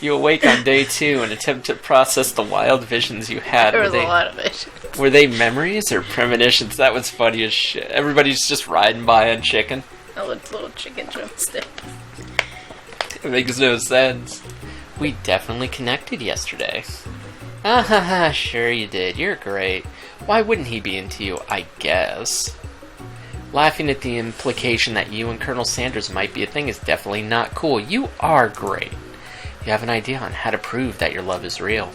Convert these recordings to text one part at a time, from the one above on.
You awake on day 2 and attempt to process the wild visions you had. There was a lot of visions. Were they memories or premonitions? That was funny as shit. Everybody's just riding by on chicken. A little chicken drumstick. It makes no sense. We definitely connected yesterday. Ah ha ha, sure you did. You're great. Why wouldn't he be into you, I guess? Laughing at the implication that you and Colonel Sanders might be a thing is definitely not cool. You are great. You have an idea on how to prove that your love is real.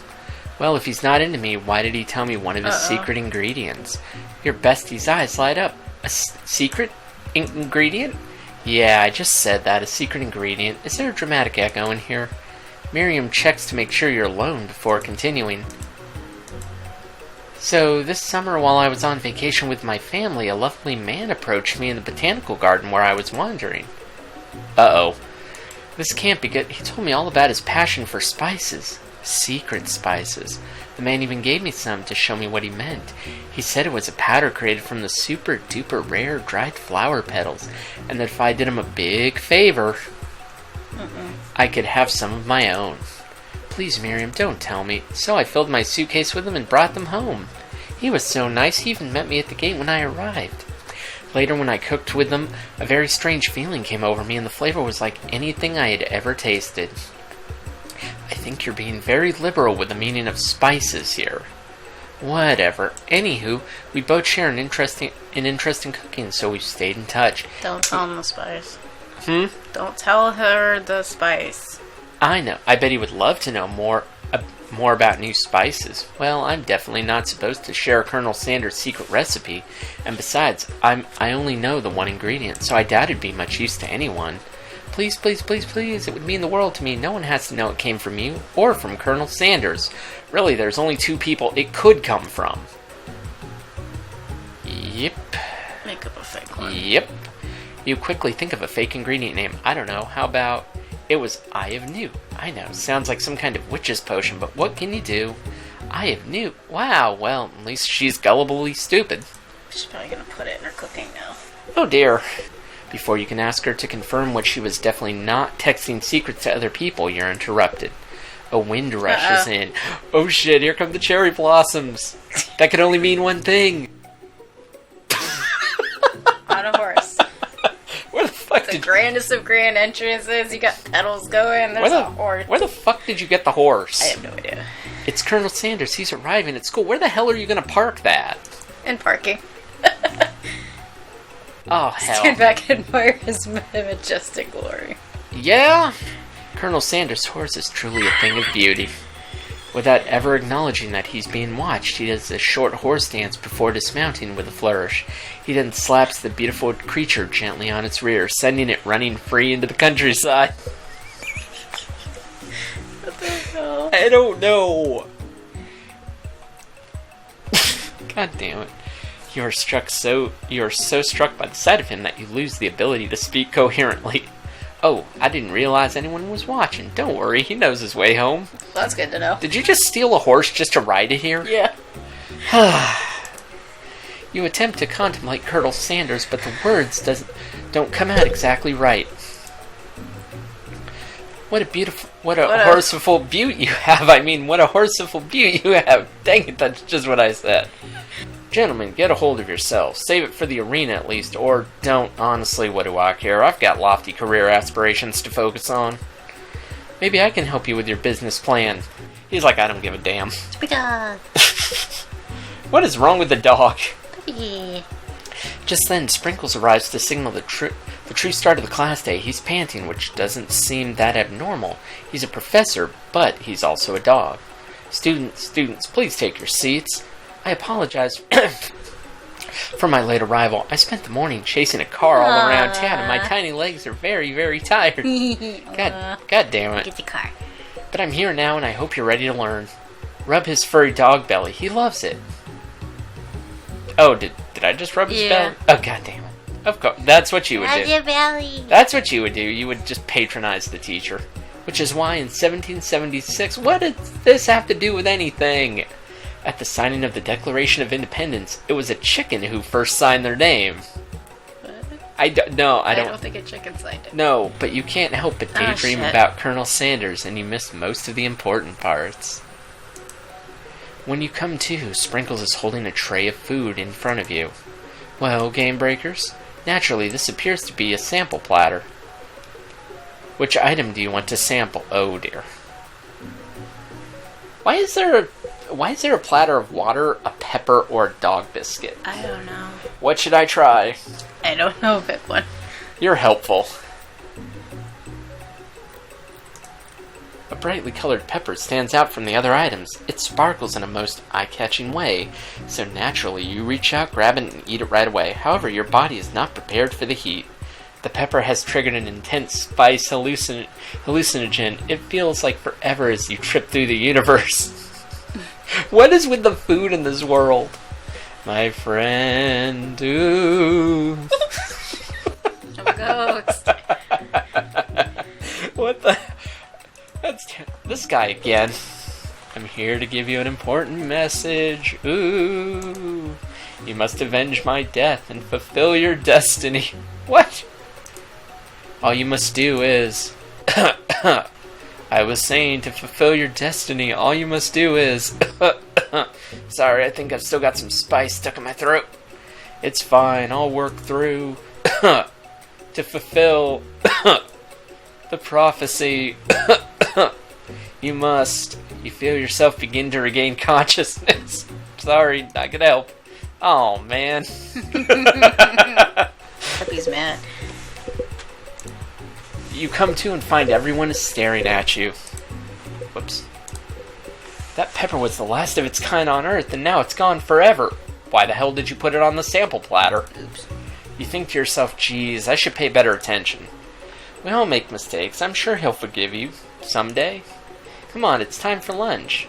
Well, if he's not into me, why did he tell me one of his secret ingredients? Your bestie's eyes light up. A secret ingredient? Yeah, I just said that. A secret ingredient. Is there a dramatic echo in here? Miriam checks to make sure you're alone before continuing. So, this summer while I was on vacation with my family, a lovely man approached me in the botanical garden where I was wandering. Uh-oh. This can't be good. He told me all about his passion for spices. Secret spices. The man even gave me some to show me what he meant. He said it was a powder created from the super duper rare dried flower petals, and that if I did him a big favor, I could have some of my own. Please, Miriam, don't tell me. So I filled my suitcase with them and brought them home. He was so nice, he even met me at the gate when I arrived. Later, when I cooked with them, a very strange feeling came over me, and the flavor was like anything I had ever tasted. I think you're being very liberal with the meaning of spices here. Whatever. Anywho, we both share an interest in cooking, so we've stayed in touch. Don't tell him the spice. Don't tell her the spice. I know. I bet he would love to know more about new spices. Well, I'm definitely not supposed to share Colonel Sanders' secret recipe, and besides, I only know the one ingredient, so I doubt it'd be much use to anyone. Please, please, please, please, it would mean the world to me. No one has to know it came from you, or from Colonel Sanders. Really, there's only 2 people it could come from. Yep. Make up a fake one. Yep. You quickly think of a fake ingredient name. I don't know, how about... It was Eye of Newt. I know, sounds like some kind of witch's potion, but what can you do? Eye of Newt. Wow, well, at least she's gullibly stupid. She's probably gonna put it in her cooking now. Oh dear. Before you can ask her to confirm what she was definitely not texting secrets to other people, you're interrupted. A wind rushes in. Oh shit, here come the cherry blossoms. That could only mean one thing. On a horse. Where the fuck The grandest of grand entrances. You got petals going. There's a horse. Where the fuck did you get the horse? I have no idea. It's Colonel Sanders. He's arriving at school. Where the hell are you going to park that? In parking. Oh, hell. Stand back and admire his majestic glory. Yeah? Colonel Sanders' horse is truly a thing of beauty. Without ever acknowledging that he's being watched, he does a short horse dance before dismounting with a flourish. He then slaps the beautiful creature gently on its rear, sending it running free into the countryside. What the hell? I don't know. God damn it. You are so struck by the sight of him that you lose the ability to speak coherently. Oh, I didn't realize anyone was watching. Don't worry, he knows his way home. Well, that's good to know. Did you just steal a horse just to ride it here? Yeah. You attempt to contemplate Colonel Sanders, but the words don't come out exactly right. What a horseful beaut you have. I mean, what a horseful beaut you have. Dang it, that's just what I said. Gentlemen, get a hold of yourselves. Save it for the arena at least, or don't. Honestly, what do I care? I've got lofty career aspirations to focus on. Maybe I can help you with your business plan. He's like, I don't give a damn. What is wrong with the dog? Puppy. Just then, Sprinkles arrives to signal the true start of the class day. He's panting, which doesn't seem that abnormal. He's a professor, but he's also a dog. Students, please take your seats. I apologize for my late arrival. I spent the morning chasing a car all around town, and my tiny legs are very, very tired. God damn it. Get the car. But I'm here now, and I hope you're ready to learn. Rub his furry dog belly. He loves it. Oh, did I just rub his belly? Oh, god damn it. Of course, that's what you would do. Rub your belly. That's what you would do. You would just patronize the teacher. Which is why in 1776, what does this have to do with anything? At the signing of the Declaration of Independence, it was a chicken who first signed their name. I don't think a chicken's like it. No, but you can't help but daydream shit. about Colonel Sanders, and you miss most of the important parts. When you come to, Sprinkles is holding a tray of food in front of you. Well, Gamebreakers, naturally this appears to be a sample platter. Which item do you want to sample? Oh dear. Why is there a platter of water, a pepper, or a dog biscuit? I don't know. What should I try? I don't know, pick one. You're helpful. A brightly colored pepper stands out from the other items. It sparkles in a most eye-catching way, so naturally you reach out, grab it, and eat it right away. However, your body is not prepared for the heat. The pepper has triggered an intense spice hallucinogen. It feels like forever as you trip through the universe. What is with the food in this world? My friend, ooh. I'm a ghost. What the... That's this guy again. I'm here to give you an important message. Ooh. You must avenge my death and fulfill your destiny. What? All you must do is... I was saying to fulfill your destiny, all you must do is... Sorry, I think I've still got some spice stuck in my throat. It's fine, I'll work through... to fulfill... the prophecy... You must. You feel yourself begin to regain consciousness. Sorry, not gonna help. Oh, man. Puppy's mad. You come to and find everyone is staring at you. Whoops. That pepper was the last of its kind on Earth, and now it's gone forever. Why the hell did you put it on the sample platter? Oops. You think to yourself, geez, I should pay better attention. We all make mistakes. I'm sure he'll forgive you. Someday. Come on, it's time for lunch.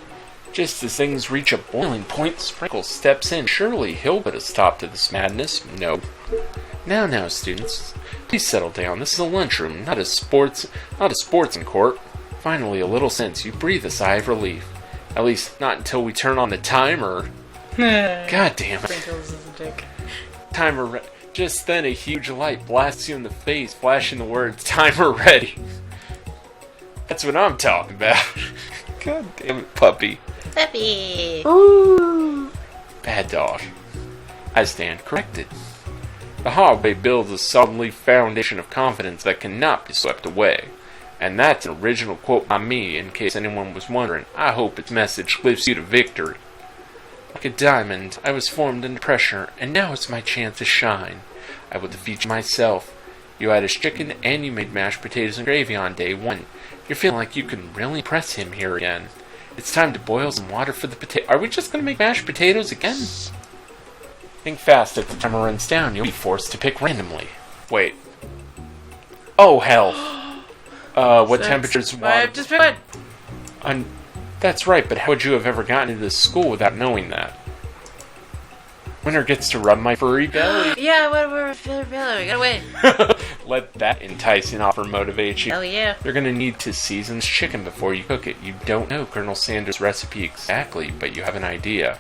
Just as things reach a boiling point, Sprinkles steps in. Surely he'll put a stop to this madness. No. Now, students. Please settle down. This is a lunchroom, not a sports court. Finally, a little sense. You breathe a sigh of relief. At least, not until we turn on the timer. God damn it. Sprinkles is a dick. Timer Just then, a huge light blasts you in the face, flashing the words, "Timer ready." That's what I'm talking about. God damn it, puppy. Puppy. Ooh. Bad dog. I stand corrected. The hallway builds a solid foundation of confidence that cannot be swept away. And that's an original quote by me, in case anyone was wondering. I hope its message lifts you to victory. Like a diamond, I was formed under pressure, and now it's my chance to shine. I will defeat you myself. You had his chicken, and you made mashed potatoes and gravy on day one. You're feeling like you can really press him here again. It's time to boil some water for the potato. Are we just going to make mashed potatoes again? Think fast. If the timer runs down, you'll be forced to pick randomly. Wait. Oh, hell. What temperature's water? Just pick one. That's right, but how would you have ever gotten into this school without knowing that? Winner gets to rub my furry belly. Yeah, we're feeling belly. We gotta win. Let that enticing offer motivate you. Hell yeah. You're gonna need to season this chicken before you cook it. You don't know Colonel Sanders' recipe exactly, but you have an idea.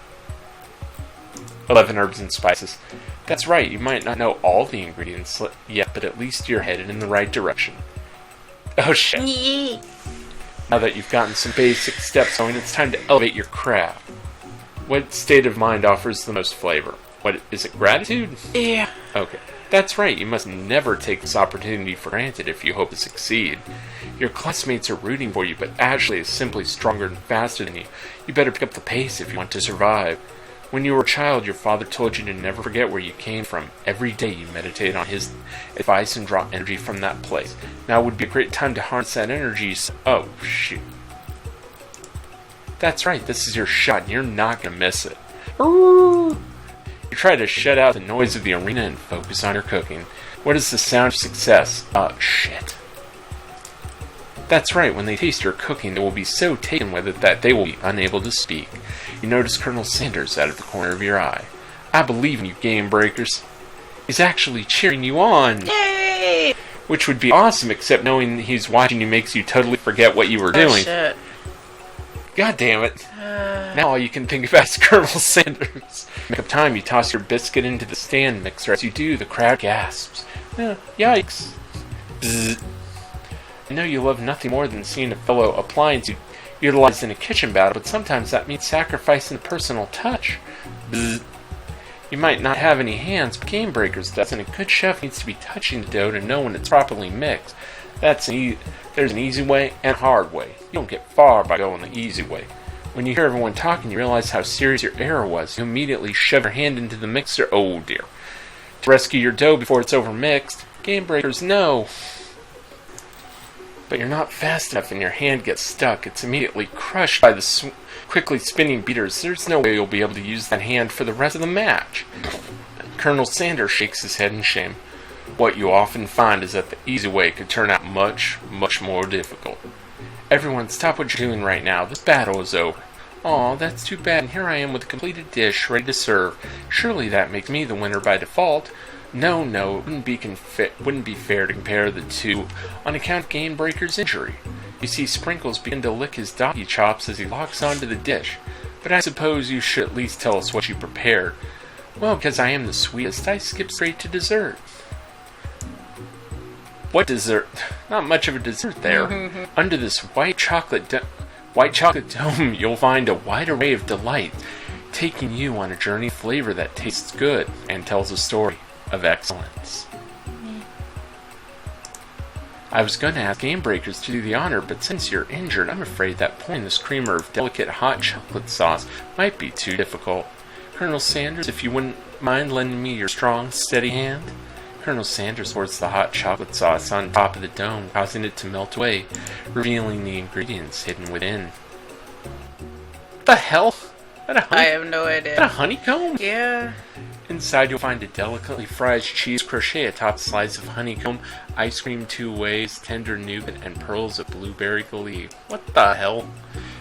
11 herbs and spices. That's right, you might not know all the ingredients yet, but at least you're headed in the right direction. Oh shit. Yee. Now that you've gotten some basic steps going, it's time to elevate your craft. What state of mind offers the most flavor? What is it, gratitude? Yeah. Okay. That's right, you must never take this opportunity for granted if you hope to succeed. Your classmates are rooting for you, but Ashley is simply stronger and faster than you. You better pick up the pace if you want to survive. When you were a child, your father told you to never forget where you came from. Every day you meditate on his advice and draw energy from that place. Now would be a great time to harness that energy. Oh, shoot. That's right, this is your shot, and you're not going to miss it. Ooh. You try to shut out the noise of the arena and focus on your cooking. What is the sound of success? Shit. That's right, when they taste your cooking, they will be so taken with it that they will be unable to speak. You notice Colonel Sanders out of the corner of your eye. I believe in you, Gamebreakers. He's actually cheering you on. Yay! Which would be awesome, except knowing he's watching you makes you totally forget what you were doing. Shit. God damn it. Now all you can think about is Colonel Sanders. Make up time, you toss your biscuit into the stand mixer. As you do, the crowd gasps. Yikes. Bzzz. I know you love nothing more than seeing a fellow appliance you utilize in a kitchen battle, but sometimes that means sacrificing a personal touch. Bzzz. You might not have any hands, but Gamebreakers does, and a good chef needs to be touching the dough to know when it's properly mixed. There's an easy way and a hard way. You don't get far by going the easy way. When you hear everyone talking, you realize how serious your error was. You immediately shove your hand into the mixer. Oh dear. To rescue your dough before it's overmixed. Gamebreakers, no. But you're not fast enough and your hand gets stuck. It's immediately crushed by the quickly spinning beaters. There's no way you'll be able to use that hand for the rest of the match. Colonel Sanders shakes his head in shame. What you often find is that the easy way could turn out much, much more difficult. Everyone, stop what you're doing right now. This battle is over. Aw, that's too bad, and here I am with a completed dish ready to serve. Surely that makes me the winner by default. No, it wouldn't be fair to compare the two on account of Gamebreaker's injury. You see Sprinkles begin to lick his doggy chops as he locks onto the dish. But I suppose you should at least tell us what you prepared. Well, because I am the sweetest, I skip straight to dessert. What dessert? Not much of a dessert there. Under this white chocolate dome, you'll find a wide array of delight, taking you on a journey of flavor that tastes good and tells a story of excellence. I was going to ask Gamebreakers to do the honor, but since you're injured, I'm afraid that pouring this creamer of delicate hot chocolate sauce might be too difficult. Colonel Sanders, if you wouldn't mind lending me your strong, steady hand? Colonel Sanders pours the hot chocolate sauce on top of the dome, causing it to melt away, revealing the ingredients hidden within. What the hell? I have no idea. Is that a honeycomb? Yeah. Inside you'll find a delicately fried cheese crochet atop a slice of honeycomb, ice cream 2 ways, tender nougat, and pearls of blueberry galette. What the hell?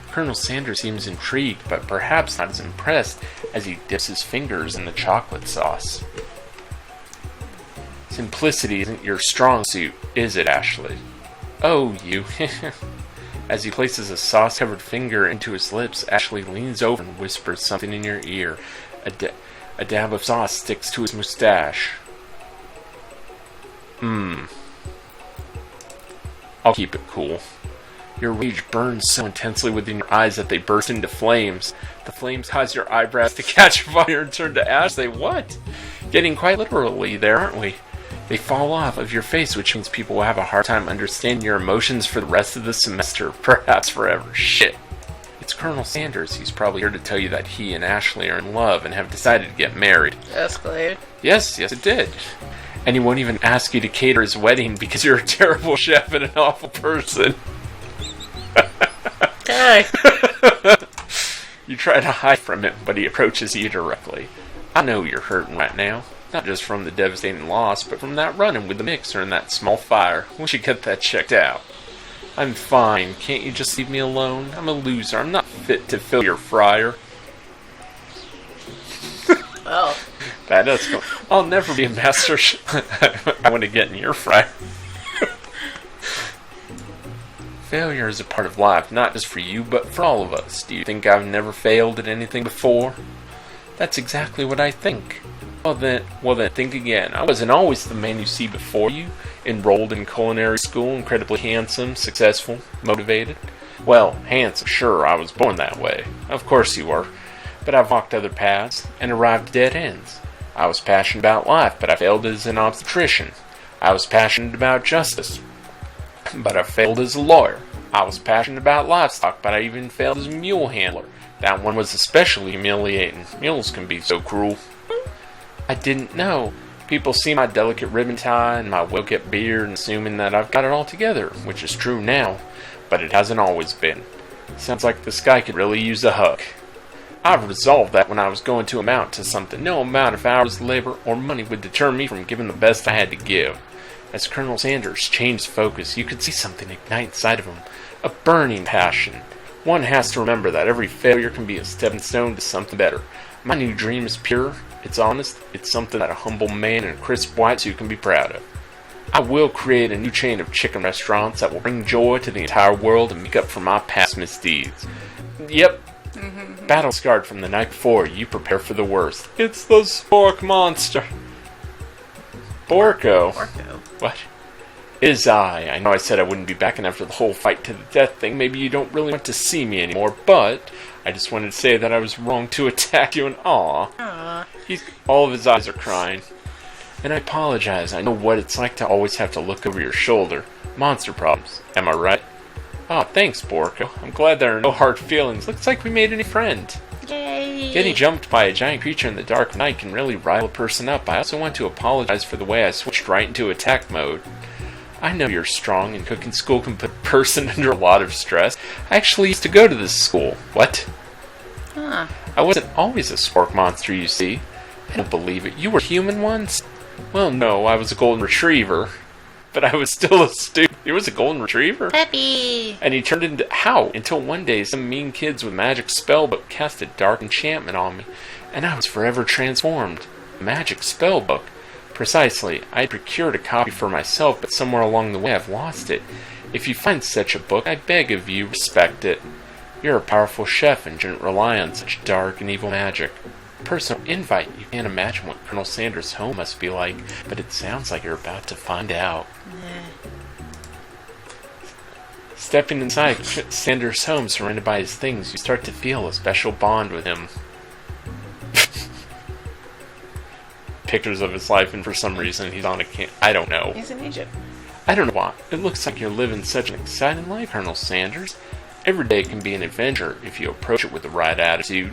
Colonel Sanders seems intrigued, but perhaps not as impressed as he dips his fingers in the chocolate sauce. Simplicity isn't your strong suit, is it, Ashley? Oh, you. As he places a sauce-covered finger into his lips, Ashley leans over and whispers something in your ear. A dab of sauce sticks to his mustache. I'll keep it cool. Your rage burns so intensely within your eyes that they burst into flames. The flames cause your eyebrows to catch fire and turn to ash. They what? Getting quite literally there, aren't we? They fall off of your face, which means people will have a hard time understanding your emotions for the rest of the semester, perhaps forever. Shit. It's Colonel Sanders. He's probably here to tell you that he and Ashley are in love and have decided to get married. Escalated. Yes, it did. And he won't even ask you to cater his wedding because you're a terrible chef and an awful person. Okay. You try to hide from him, but he approaches you directly. I know you're hurting right now. Not just from the devastating loss, but from that run-in with the mixer and that small fire. We should get that checked out. I'm fine. Can't you just leave me alone? I'm a loser. I'm not fit to fill your fryer. Well. That does go. I'll never be a master I want to get in your fryer. Failure is a part of life, not just for you, but for all of us. Do you think I've never failed at anything before? That's exactly what I think. Well then, think again. I wasn't always the man you see before you, enrolled in culinary school, incredibly handsome, successful, motivated. Well, handsome, sure, I was born that way. Of course you were. But I've walked other paths, and arrived at dead ends. I was passionate about life, but I failed as an obstetrician. I was passionate about justice, but I failed as a lawyer. I was passionate about livestock, but I even failed as a mule handler. That one was especially humiliating. Mules can be so cruel. I didn't know. People see my delicate ribbon tie and my well-kept beard and assuming that I've got it all together, which is true now, but it hasn't always been. Sounds like the sky could really use a hug. I've resolved that when I was going to amount to something, no amount of hours, labor, or money would deter me from giving the best I had to give. As Colonel Sanders changed focus, you could see something ignite inside of him, a burning passion. One has to remember that every failure can be a stepping stone to something better. My new dream is pure, it's honest, it's something that a humble man in a crisp white suit can be proud of. I will create a new chain of chicken restaurants that will bring joy to the entire world and make up for my past misdeeds. Yep, Battle scarred from the night before, you prepare for the worst. It's the spork monster. Borko. Orko. What? It is I. I know I said I wouldn't be back, and after the whole fight to the death thing, maybe you don't really want to see me anymore, but I just wanted to say that I was wrong to attack you, and Aww. all of his eyes are crying. And I apologize. I know what it's like to always have to look over your shoulder. Monster problems. Am I right? Oh, thanks, Borko. I'm glad there are no hard feelings. Looks like we made a new friend. Yay! Getting jumped by a giant creature in the dark of night can really rile a person up. I also want to apologize for the way I switched right into attack mode. I know you're strong, and cooking school can put a person under a lot of stress. I actually used to go to this school. What? Huh. I wasn't always a spork monster, you see. I don't believe it. You were human once? Well, no, I was a golden retriever. But I was still a student. He was a golden retriever? Peppy! And he turned into... How? Until one day, some mean kids with magic spellbook cast a dark enchantment on me. And I was forever transformed. A magic spellbook. Precisely. I procured a copy for myself, but somewhere along the way I've lost it. If you find such a book, I beg of you, respect it. You're a powerful chef and shouldn't rely on such dark and evil magic. Personal invite. You can't imagine what Colonel Sanders' home must be like, but it sounds like you're about to find out. Stepping inside Sanders' home, surrounded by his things, you start to feel a special bond with him. Pictures of his life, and for some reason he's on a camp. I don't know. He's in Egypt. I don't know why. It looks like you're living such an exciting life, Colonel Sanders. Every day can be an adventure if you approach it with the right attitude.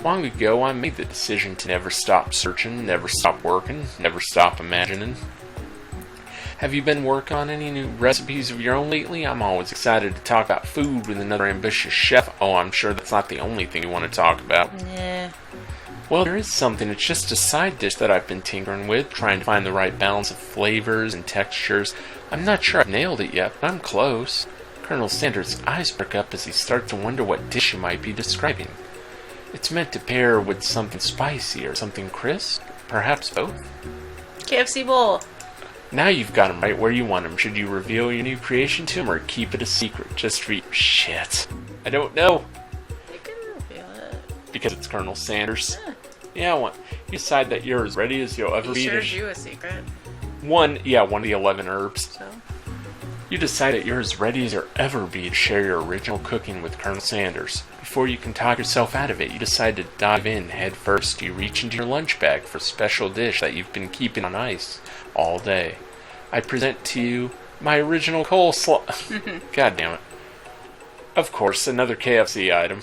Long ago, I made the decision to never stop searching, never stop working, never stop imagining. Have you been working on any new recipes of your own lately? I'm always excited to talk about food with another ambitious chef. Oh, I'm sure that's not the only thing you want to talk about. Yeah. Well, there is something. It's just a side dish that I've been tinkering with, trying to find the right balance of flavors and textures. I'm not sure I've nailed it yet, but I'm close. Colonel Sanders' eyes perk up as he starts to wonder what dish you might be describing. It's meant to pair with something spicy or something crisp, perhaps both. KFC bowl. Now you've got him right where you want him. Should you reveal your new creation to him or keep it a secret just for you? Shit. I don't know. You can reveal it. Because it's Colonel Sanders. Yeah. Yeah, you decide that you're as ready as you'll ever He be. shares you a secret. One of the 11 herbs. So? You decide that you're as ready as you'll ever be to share your original cooking with Colonel Sanders. Before you can talk yourself out of it, you decide to dive in head first. You reach into your lunch bag for a special dish that you've been keeping on ice all day. I present to you my original coleslaw. God damn it. Of course, another KFC item.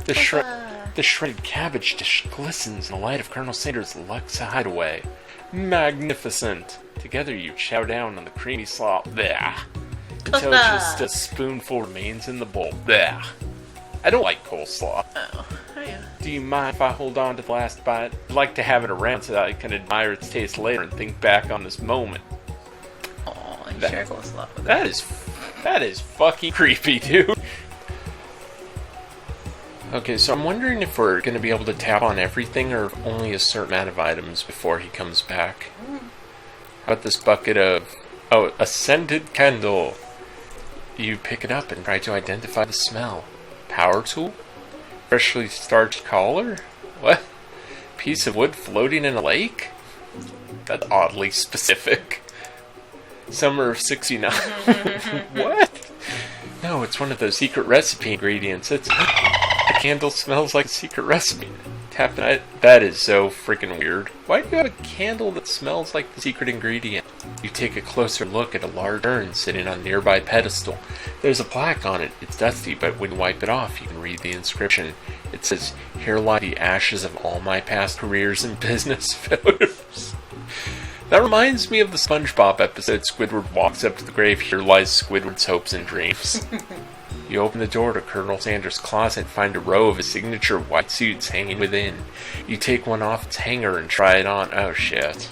The shredded cabbage dish glistens in the light of Colonel Sanders' Luxe hideaway. Magnificent. Together you chow down on the creamy slaw. Blech. Until just a spoonful remains in the bowl. Blech. I don't like coleslaw. Oh, how are you? Do you mind if I hold on to the last bite? I'd like to have it around so that I can admire its taste later and think back on this moment. Oh, you share coleslaw with That is fucking creepy, dude. Okay, so I'm wondering if we're going to be able to tap on everything or only a certain amount of items before he comes back. How about this bucket of... Oh, a scented candle. You pick it up and try to identify the smell. Power tool? Freshly starched collar? What? Piece of wood floating in a lake? That's oddly specific. Summer of 69. What? No, it's one of those secret recipe ingredients. The candle smells like a secret recipe. Tap it. That is so freaking weird. Why do you have a candle that smells like the secret ingredient? You take a closer look at a large urn sitting on a nearby pedestal. There's a plaque on it. It's dusty, but when you wipe it off, you can read the inscription. It says, "Here lie the ashes of all my past careers and business failures." That reminds me of the SpongeBob episode. Squidward walks up to the grave. Here lies Squidward's hopes and dreams. You open the door to Colonel Sanders' closet and find a row of his signature white suits hanging within. You take one off its hanger and try it on. Oh shit.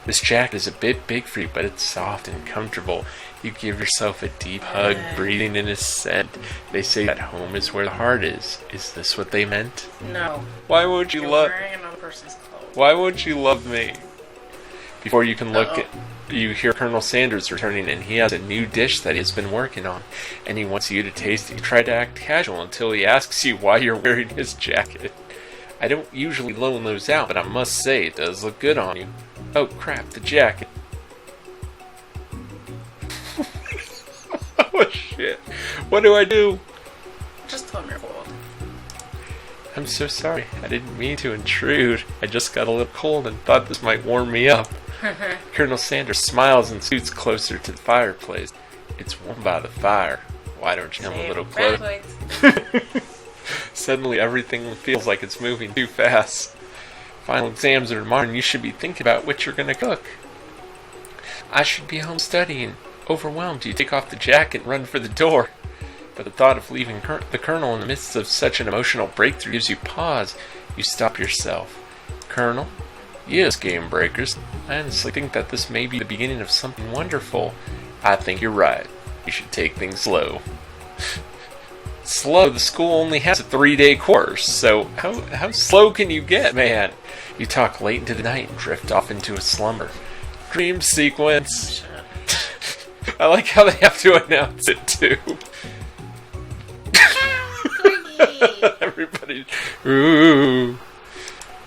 This jacket is a bit big for you, but it's soft and comfortable. You give yourself a deep hug, breathing in his scent. They say that home is where the heart is. Is this what they meant? No. Why won't you love... wearing another person's clothes. Why won't you love me? Before you can look, you hear Colonel Sanders returning, and he has a new dish that he's been working on, and he wants you to taste it. You try to act casual until he asks you why you're wearing his jacket. I don't usually loan those out, but I must say it does look good on you. Oh crap, the jacket. Oh shit. What do I do? Just tell him you're cold. I'm so sorry. I didn't mean to intrude. I just got a little cold and thought this might warm me up. Colonel Sanders smiles and scoots closer to the fireplace. It's warm by the fire. Why don't you come a little closer? Suddenly everything feels like it's moving too fast. Final exams are tomorrow and you should be thinking about what you're going to cook. I should be home studying. Overwhelmed, you take off the jacket and run for the door. But the thought of leaving the Colonel in the midst of such an emotional breakthrough gives you pause. You stop yourself. Colonel? Yes, Gamebreakers. I honestly think that this may be the beginning of something wonderful. I think you're right. You should take things slow. Slow? The school only has a 3-day course, so how slow can you get, man? You talk late into the night and drift off into a slumber. Dream sequence. I like how they have to announce it, too. Everybody, ooh.